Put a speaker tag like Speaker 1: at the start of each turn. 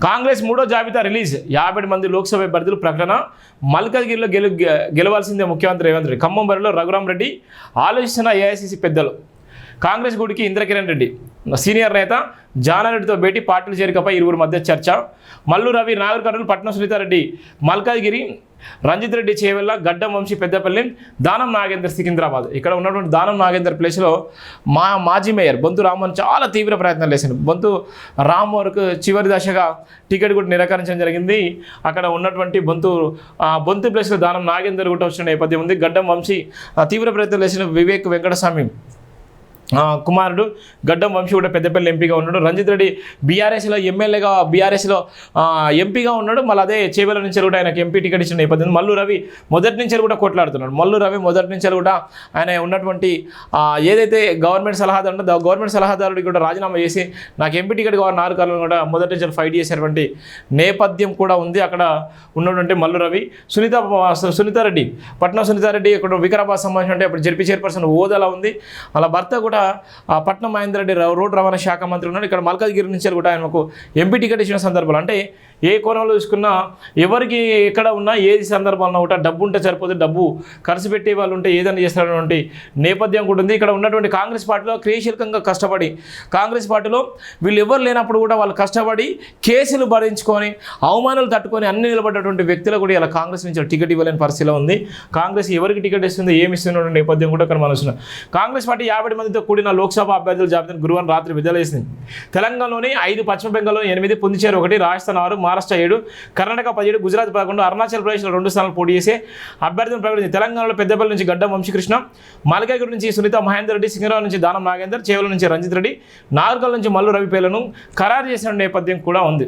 Speaker 1: కాంగ్రెస్ మూడో జాబితా రిలీజ్ 50 మంది లోక్సభ అభ్యర్థులు ప్రకటన. మల్కాజ్గిరిలో గెలవాల్సిందే ముఖ్యమంత్రి రేవంత్ రెడ్డి. ఖమ్మం బరిలో రఘురాం రెడ్డి ఆలోచిస్తున్న ఏఐసీసీ పెద్దలు. కాంగ్రెస్ గుడికి ఇంద్రకిరణ్ రెడ్డి సీనియర్ నేత జానారెడ్డితో భేటీ. పార్టీల చేరికపై ఇరువురు మధ్య చర్చ. మల్లు రవి నాగర్ కర్నూలు, పట్నం సునీతారెడ్డి మల్కాజ్గిరి, రంజిత్ రెడ్డి చేవెళ్ళ, గడ్డం వంశీ పెద్దపల్లి, దానం నాగేందర్ సికింద్రాబాద్. ఇక్కడ ఉన్నటువంటి దానం నాగేందర్ ప్లేస్లో మాజీ మేయర్ బొంతు రామ్మోహన్ చాలా తీవ్ర ప్రయత్నాలు చేసింది. బొంతు రామ్మోహన్కు చివరి దశగా టికెట్ కూడా నిరాకరించడం జరిగింది. అక్కడ ఉన్నటువంటి బొంతు ప్లేస్లో దానం నాగేందర్ కూడా వచ్చిన నేపథ్యం ఉంది. గడ్డం వంశీ తీవ్ర ప్రయత్నాలు చేసిన వివేక్ వెంకటస్వామి కుమారుడు గడ్డం వంశీ కూడా పెద్దపల్లి ఎంపీగా ఉన్నాడు. రంజిత్ రెడ్డి బీఆర్ఎస్లో ఎమ్మెల్యేగా బీఆర్ఎస్లో ఎంపీగా ఉన్నాడు. మళ్ళీ అదే చేవెళ్ళ నుంచి కూడా ఆయనకు ఎంపీ టికెట్ ఇచ్చిన నేపథ్యం. మల్లు రవి మొదటి నుంచి కూడా కొట్లాడుతున్నాడు. మల్లు రవి మొదటి నుంచి కూడా ఆయన ఉన్నటువంటి ఏదైతే గవర్నమెంట్ సలహాదారు ఉందో గవర్నమెంట్ సలహాదారుడికి కూడా రాజీనామా చేసి నాకు ఎంపీ టికెట్ కావాలి నాలుగు కాలంలో కూడా మొదటి నుంచి ఫైట్ చేసేటువంటి నేపథ్యం కూడా ఉంది. అక్కడ ఉన్నటువంటి మల్లు రవి. సునీతారెడ్డి పట్నం సునీతారెడ్డి ఇక్కడ వికారాబాద్ సంబంధించిన అప్పుడు జడ్పీ చైర్పర్సన్ హోదాలో ఉంది. అలా భర్త కూడా పట్నం మహేందర్ రెడ్డి రోడ్డు రవాణా శాఖ మంత్రి ఉన్నాడు. ఇక్కడ మల్కాజ్గిరి నుంచి కూడా ఆయనకు ఎంపీ టికెట్ ఇచ్చిన సందర్భాలు అంటే ఏ కోణంలో చూసుకున్నా ఎవరికి ఎక్కడ ఉన్నా ఏది సందర్భంలో కూడా డబ్బు ఉంటే సరిపోతే డబ్బు ఖర్చు పెట్టే వాళ్ళు ఉంటే ఏదైనా చేస్తారనేటువంటి నేపథ్యం కూడా ఉంది. ఇక్కడ ఉన్నటువంటి కాంగ్రెస్ పార్టీలో క్రియాశీలకంగా కష్టపడి కాంగ్రెస్ పార్టీలో వీళ్ళు ఎవరు లేనప్పుడు కూడా వాళ్ళు కష్టపడి కేసులు భరించుకొని అవమానాలు తట్టుకొని అన్ని నిలబడ్డటువంటి వ్యక్తులు కూడా ఇలా కాంగ్రెస్ నుంచి టికెట్ ఇవ్వలేని పరిస్థితిలో ఉంది. కాంగ్రెస్ ఎవరికి టికెట్ ఇస్తుందో ఏమి ఇస్తున్న నేపథ్యం కూడా ఇక్కడ మనం కాంగ్రెస్ పార్టీ 50 మందితో కూడిన లోక్సభ అభ్యర్థుల జాబితాను గురువారం రాత్రి విడుదల చేసింది. తెలంగాణలోని 5, పశ్చిమ బెంగాల్లో 8, పుదుచ్చేరి 1, రాజస్థాన్ 6, మహారాష్ట్ర 7, కర్ణాటక 17, గుజరాత్ 11, అరుణాచల్ ప్రదేశ్లో 2 స్థానాలు పోటీ చేసే అభ్యర్థులను ప్రకటించింది. తెలంగాణలో పెద్దపల్లి నుంచి గడ్డం వంశీకృష్ణ, మల్కాజ్గిరి నుంచి సునీత మహేందర్ రెడ్డి, సింగరావు నుంచి దానం నాగేందర్, చేవెళ్ళ నుంచి రంజిత్ రెడ్డి, నాగర్కల్ నుంచి మల్లు రవి పేర్లను ఖరారు చేసిన నేపథ్యం కూడా ఉంది.